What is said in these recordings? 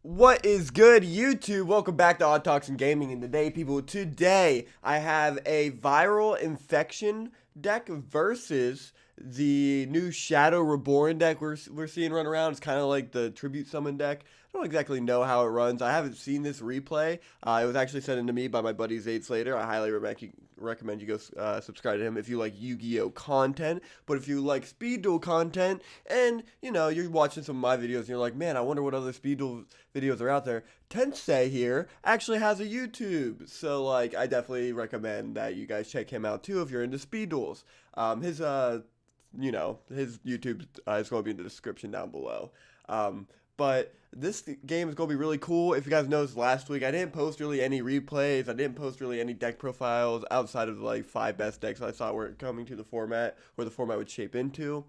What is good, YouTube? Welcome back to Odd Talks and Gaming. And today I have a viral infection deck versus the new Shadow Reborn deck we're seeing run around. It's kind of like the Tribute Summon deck. I don't exactly know how it runs. I haven't seen this replay. It was actually sent in to me by my buddy Zaid Slater. I highly recommend you go subscribe to him if you like Yu-Gi-Oh content. But if you like Speed Duel content and, you're watching some of my videos and you're like, man, I wonder what other Speed Duel videos are out there. Tensei here actually has a YouTube. So, I definitely recommend that you guys check him out too if you're into Speed Duels. His YouTube is going to be in the description down below. But this game is going to be really cool. If you guys noticed last week, I didn't post really any replays. I didn't post really any deck profiles outside of the 5 best decks I thought were coming to the format, where the format would shape into.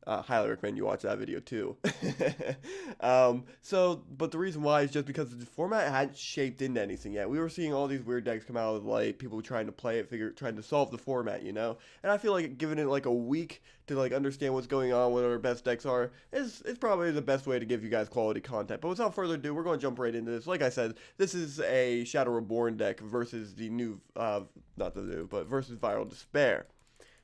Highly recommend you watch that video too. But the reason why is just because the format hadn't shaped into anything yet. We were seeing all these weird decks come out of people trying to play it, trying to solve the format, And I feel like giving it a week to understand what's going on, what our best decks are, is probably the best way to give you guys quality content. But without further ado, we're going to jump right into this. Like I said, this is a Shadow Reborn deck versus the new, not the new, but versus Viral Despair.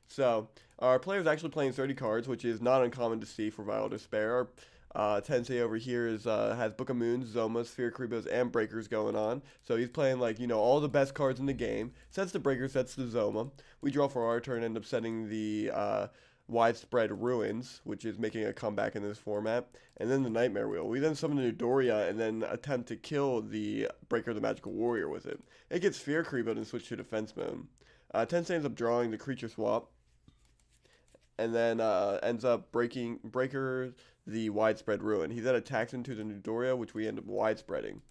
So, our player is actually playing 30 cards, which is not uncommon to see for Viral Despair. Tensei over here has Book of Moons, Zomas, Sphere Creepos, and Breakers going on. So he's playing, all the best cards in the game. Sets the Breaker, sets the Zoma. We draw for our turn, end up setting the Widespread Ruins, which is making a comeback in this format. And then the Nightmare Wheel. We then summon the Doria and then attempt to kill the Breaker the Magical Warrior with it. It gets Sphere Creepoed and switch to defense mode. Tensei ends up drawing the Creature Swap. And then ends up breaking Breaker the Widespread Ruin. He then attacks into the Doria, which we end up widespreading.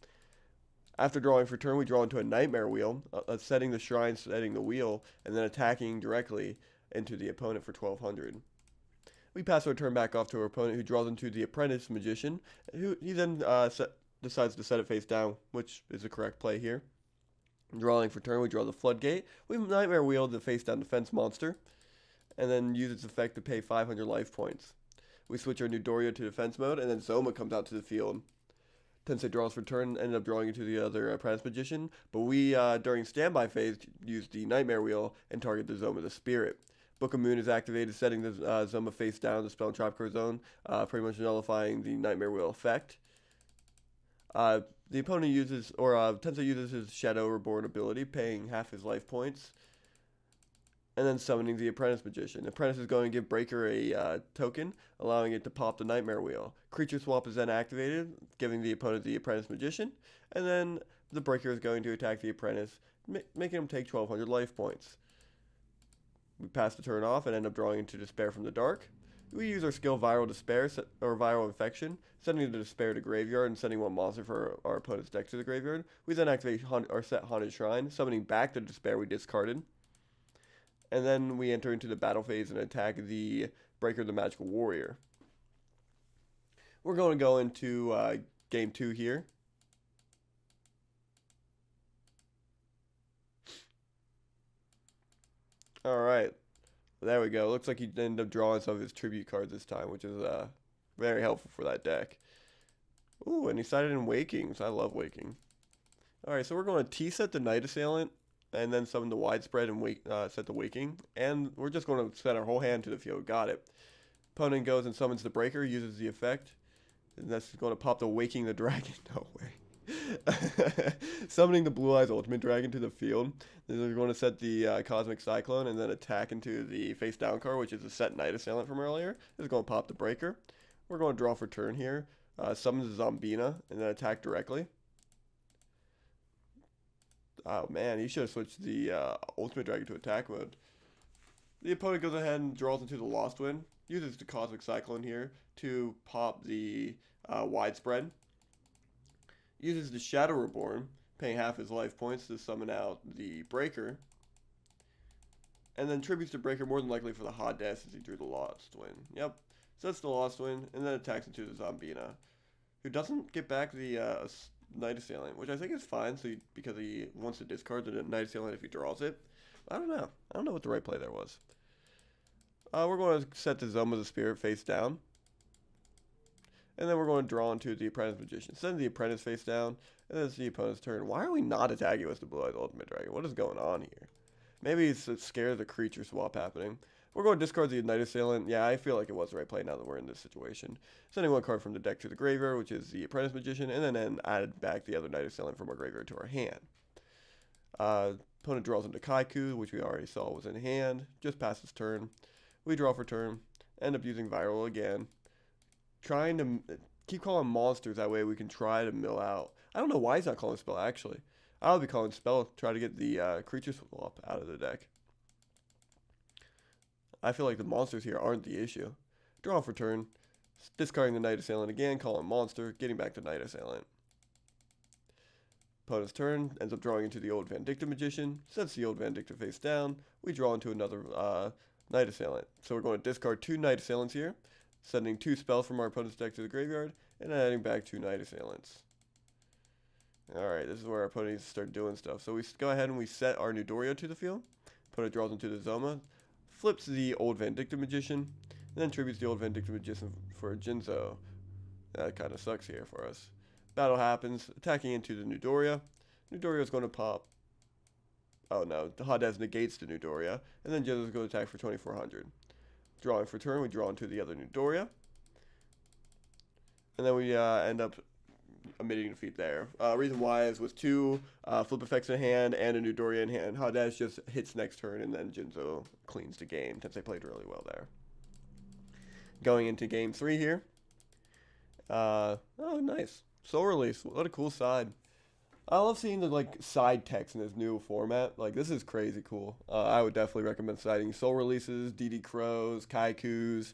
After drawing for turn, we draw into a Nightmare Wheel, setting the shrine, setting the wheel, and then attacking directly into the opponent for 1200. We pass our turn back off to our opponent, who draws into the Apprentice Magician, who he then decides to set it face down, which is the correct play here. Drawing for turn, we draw the Floodgate. We Nightmare Wheel the face down defense monster, and then use its effect to pay 500 life points. We switch our new Doria to defense mode, and then Zoma comes out to the field. Tensei draws for turn, ended up drawing into the other Apprentice Magician, but we, during standby phase, use the Nightmare Wheel and target the Zoma the Spirit. Book of Moon is activated, setting the Zoma face down, the spell and Tropical Zone, pretty much nullifying the Nightmare Wheel effect. The opponent Tensei uses his Shadow Reborn ability, paying half his life points, and then summoning the Apprentice Magician. The Apprentice is going to give Breaker a token, allowing it to pop the Nightmare Wheel. Creature Swap is then activated, giving the opponent the Apprentice Magician, and then the Breaker is going to attack the Apprentice, making him take 1200 life points. We pass the turn off and end up drawing into Despair from the Dark. We use our skill Viral Despair, or Viral Infection, sending the Despair to Graveyard and sending one monster for our opponent's deck to the Graveyard. We then activate our set Haunted Shrine, summoning back the Despair we discarded. And then we enter into the battle phase and attack the Breaker the Magical Warrior. We're going to go into game 2 here. Alright. There we go. Looks like he ended up drawing some of his tribute cards this time, which is very helpful for that deck. Ooh, and he sided in Wakings. I love Waking. Alright, so we're going to T-set the Night Assailant, and then summon the Widespread and set the Waking. And we're just going to set our whole hand to the field. Got it. Opponent goes and summons the Breaker, uses the effect. And that's going to pop the Waking the Dragon. No way. Summoning the Blue Eyes Ultimate Dragon to the field. Then we're going to set the Cosmic Cyclone and then attack into the face down card, which is the set Night Assailant from earlier. This is going to pop the Breaker. We're going to draw for turn here. Summons the Zombina and then attack directly. Oh man, he should have switched the Ultimate Dragon to attack mode. The opponent goes ahead and draws into the Lost Wind. Uses the Cosmic Cyclone here to pop the Widespread. Uses the Shadow Reborn, paying half his life points to summon out the Breaker. And then tributes the Breaker more than likely for the Hot Death since he drew the Lost Wind. Yep, sets the Lost Wind and then attacks into the Zombina, who doesn't get back the Night Assailant, which I think is fine, because he wants to discard the Night Assailant if he draws it. I don't know. I don't know what the right play there was. We're going to set the Zoma the Spirit face down. And then we're going to draw into the Apprentice Magician. Send the Apprentice face down, and then it's the opponent's turn. Why are we not attacking with the Blue Eyes Ultimate Dragon? What is going on here? Maybe it's scared of the creature swap happening. We're going to discard the Night Assailant. Yeah, I feel like it was the right play now that we're in this situation. Sending one card from the deck to the graveyard, which is the Apprentice Magician, and then add back the other Night Assailant from our graveyard to our hand. Opponent draws into Kaiku, which we already saw was in hand. Just passes turn. We draw for turn. End up using Viral again. Trying to keep calling monsters, that way we can try to mill out. I don't know why he's not calling spell, actually. I'll be calling spell, try to get the creature swap out of the deck. I feel like the monsters here aren't the issue. Draw for turn. Discarding the Night Assailant again, calling monster, getting back to Night Assailant. Opponent's turn, ends up drawing into the old Vindictive Magician, sets the old Vindictive face down. We draw into another Night Assailant. So we're going to discard 2 Night Assailants here, sending 2 spells from our opponent's deck to the graveyard, and adding back 2 Night Assailants. Alright, this is where our opponent needs to start doing stuff. So we go ahead and we set our Newdoria to the field. Opponent draws into the Zoma, flips the old Vindictive Magician, and then tributes the old Vindictive Magician for a Jinzo. That kind of sucks here for us. Battle happens, attacking into the Newdoria. Newdoria is going to pop. Oh no, the Hades negates the Newdoria, and then Jinzo is going to attack for 2400. Drawing for turn, we draw into the other Newdoria. And then we end up omitting defeat there. Reason why is with 2 flip effects in hand and a Newdoria in hand, Hades just hits next turn, and then Jinzo cleans the game, since they played really well there. Going into game 3 here. Oh, nice. Soul Release, what a cool side. I love seeing the side text in this new format. This is crazy cool. I would definitely recommend siding Soul Releases, DD Crows, Kaikus,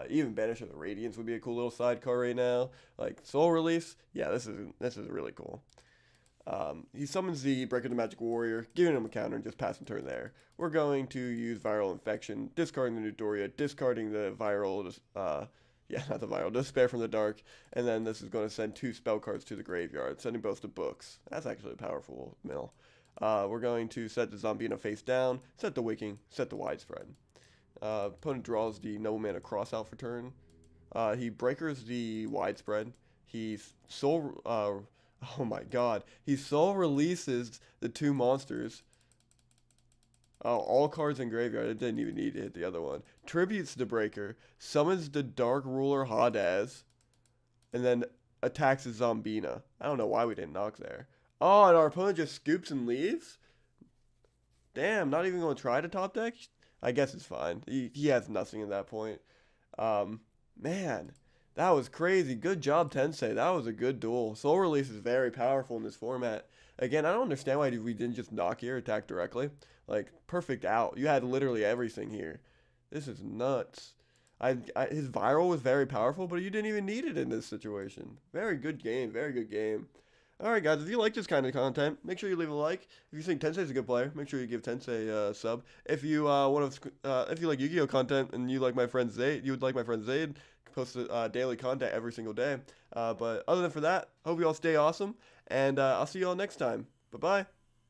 even Banish of the Radiance would be a cool little sidecar right now. Soul Release, yeah, this is really cool. He summons the Break of the Magic Warrior, giving him a counter and just passing turn there. We're going to use Viral Infection, discarding the Newdoria, discarding the Viral, not the Viral, Despair from the Dark, and then this is going to send 2 spell cards to the graveyard, sending both to books. That's actually a powerful mill. We're going to set the Zombina face down, set the Waking, set the Widespread. Opponent draws the Noble Mana Cross out for turn. He breakers the Widespread. He soul, oh my god, he soul releases the 2 monsters. Oh, all cards in graveyard. It didn't even need to hit the other one. Tributes the Breaker, summons the Dark Ruler Hades, and then attacks the Zombina. I don't know why we didn't knock there. Oh, and our opponent just scoops and leaves? Damn, not even going to try to top deck? I guess it's fine. He has nothing at that point. Man, that was crazy. Good job, Tensei. That was a good duel. Soul Release is very powerful in this format. Again, I don't understand why we didn't just knock here, attack directly. Perfect out. You had literally everything here. This is nuts. His Viral was very powerful, but you didn't even need it in this situation. Very good game. Very good game. Alright guys, if you like this kind of content, make sure you leave a like. If you think Tensei is a good player, make sure you give Tensei a sub. If you if you like Yu-Gi-Oh content and you like my friend Zayd, post daily content every single day. But other than for that, hope you all stay awesome, and I'll see you all next time. Bye bye.